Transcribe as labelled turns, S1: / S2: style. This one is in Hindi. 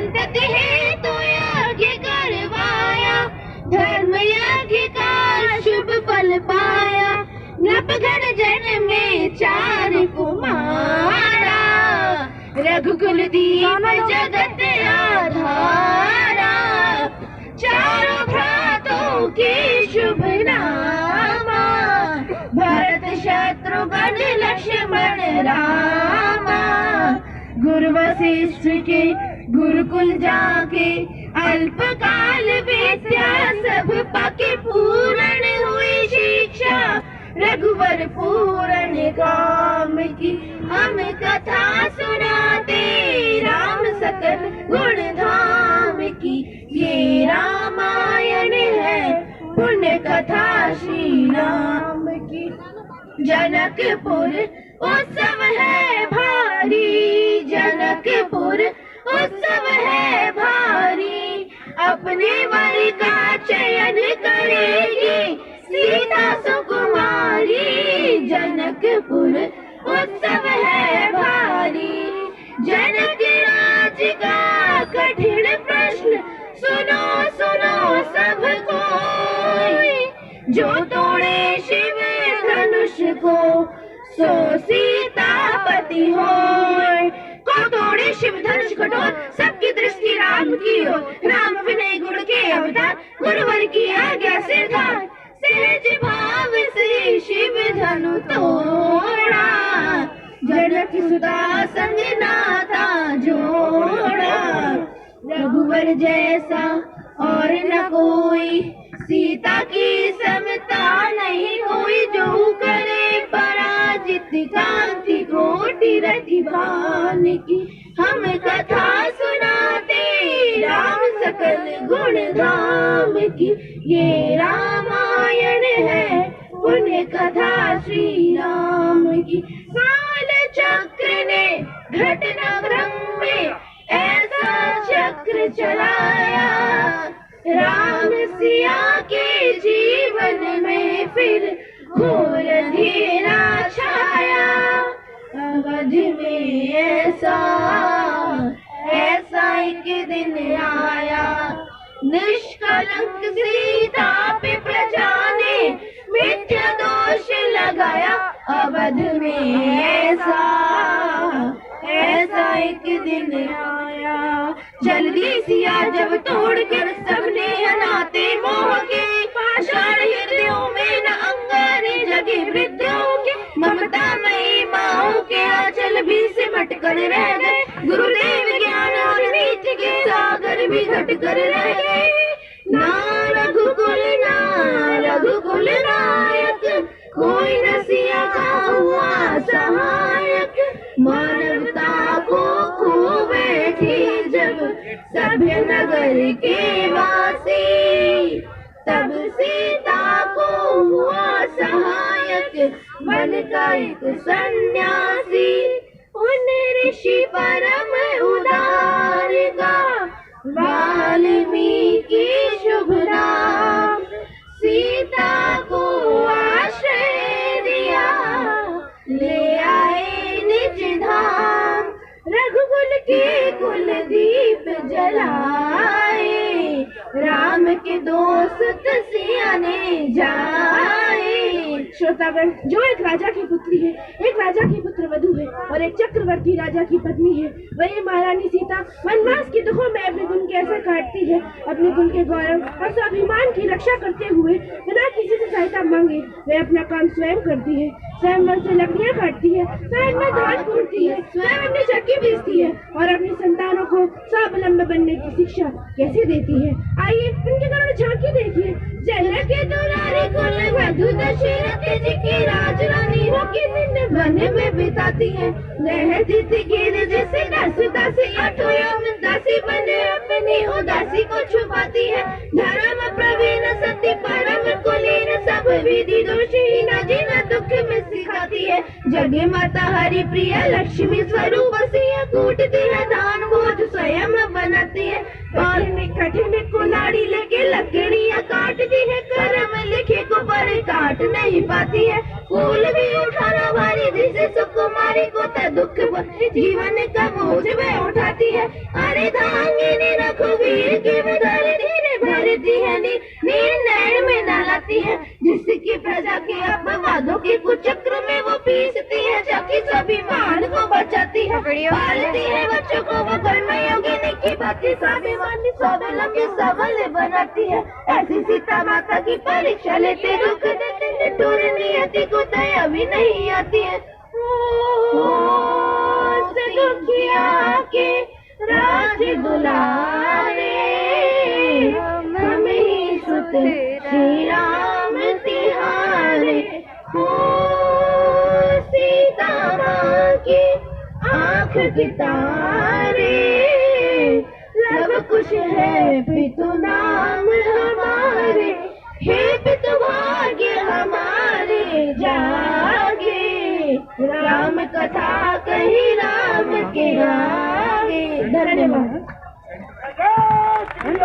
S1: संतति है तो यज्ञ करवाया, धर्म यज्ञ का शुभ फल पाया। नृपगण जन में 4 कुमारा, रघुकुल दीप जगत आधारा। चारों भ्रातों के शुभ नामा, भरत शत्रुघ्न लक्ष्मण रामा। गुरु वशिष्ठ के गुरुकुल जाके, अल्पकाल विद्या सब पाके। पूर्ण हुई शिक्षा रघुवर पूर्ण काम की, हम कथा सुनाते राम सकल गुण धाम की। ये रामायण है पुण्य कथा श्री राम की। जनकपुर उत्सव है भारी, जनकपुर उत्सव है भारी। अपने वर का चयन करेगी सीता सुकुमारी। जनकपुर उत्सव है भारी। जनक राज का कठिन प्रश्न सुनो सुनो सब कोई। जो तोड़े शिव धनुष को सो सीतापति होय। को तोड़े शिव धनुष कठोर, सबकी दृष्टि राम की हो। राम विनय गुण के अवतार, गुरुवर की आज्ञा सिरदार। सहज भाव से शिव धनु तोड़ा, जनक सुता संग नाता जोड़ा। रघुवर जैसा और न कोई, सीता की समता नहीं कोई। जो करे पराजित कांति कोटि रति भान की। हम कथा सुनाते राम सकल गुण धाम की। ये रामायण है पुण्य कथा श्री राम की। काल चक्र ने घटनाक्रम में ऐसा चक्र चलाया, राम सिया के जीवन में फिर घोर अंधेरा छाया। अवध में ऐसा एक दिन आया, निष्कलंक सीता पे प्रजा ने मिथ्या दोष लगाया। अवध में ऐसा एक दिन आया, जल्दी सिया जब तोड़कर सबने अनाते मोह के। पाषाण हृदयों में न अंगारे जगे वृद्धों के। ममता मई माओ के आंचल भी सिमट कर रह गए। गुरुदेव ज्ञान और नीति के सागर भी घट कर रह गए। ना रघुकुल नायक, कोई न सिया का हुआ सहायक। मानवता को खो बैठी जब सभ्य नगर के वासी, तब सीता को हुआ सहायक बन का एक सन्यासी। उन ऋषि परम उदार का वाल्मीकि शुभ नाम। सीता को आश्रय दिया, ले आए निज धाम। रघुकुल के कुल दीप जलाए, राम के दोस्त सिया ने जाए। श्रोतागण, जो एक राजा की पुत्री है, एक राजा की पुत्र वधू है और एक चक्रवर्ती राजा की पत्नी है, वही महारानी सीता वनवास के दुखों में अपने कुल कैसे काटती है। अपने कुल के गौरव और स्वाभिमान की रक्षा करते हुए बिना किसी से सहायता मांगे वे अपना काम स्वयं करती है। स्वयं वन से लकड़ियाँ काटती है, स्वयं में धान कूटती है, स्वयं अपनी चक्की बेचती है और अपनी संतानों को स्वावलंबी बनने की शिक्षा कैसे देती है। आइए उनके करुण झांकी देखिए। जनक के दुलारी कुल वधू दशरथ जी की राजरानी होके दिन वन में बिताती है। रहती थी गिर जैसे दासी, आठों यौवन दासी बने अपनी उदासी को छुपाती है। धर्म प्रवीण सती परम कुलीन, सब विधि दोषहीन जिन दुख में सिखाती है। जगे माता हरि प्रिय लक्ष्मी स्वरूप सिया, कूटती है धान बोझ स्वयं बनाती है। कठिन कुल्हाड़ी लेके लकड़ियाँ काटती है, कर्म लिखे को पर काट नहीं पाती है। फूल भी उठाना भारी जैसे सुकुमारी को तो दुख जीवन का बोझ में उठाती है। अरे धांगिनी रघुवीर की उधारी धीरे भरती है, नीर नैन में डालती है, जिसकी प्रजा के अपवादों के कुचक्र में वो पीसती है, जाके सभी मान को बचाती है, पालती है बच्चों को वो कर्मयोगिनी की बातें स्वाभिमानी स्वावलंबी सबल बनाती है। ऐसी सीता माता की परीक्षा लेते रुक देते निठुर नियति को दया भी नहीं आती है। दुखिया के राज दुलारे हम ही सुत श्री राम तिहारे। हो सीता माँ की आँख के तारे, सब कुछ है पितु नाम हमारे, हे पितु भाग्य हमारे जागे। राम कथा कही राम के आगे। धन्यवाद।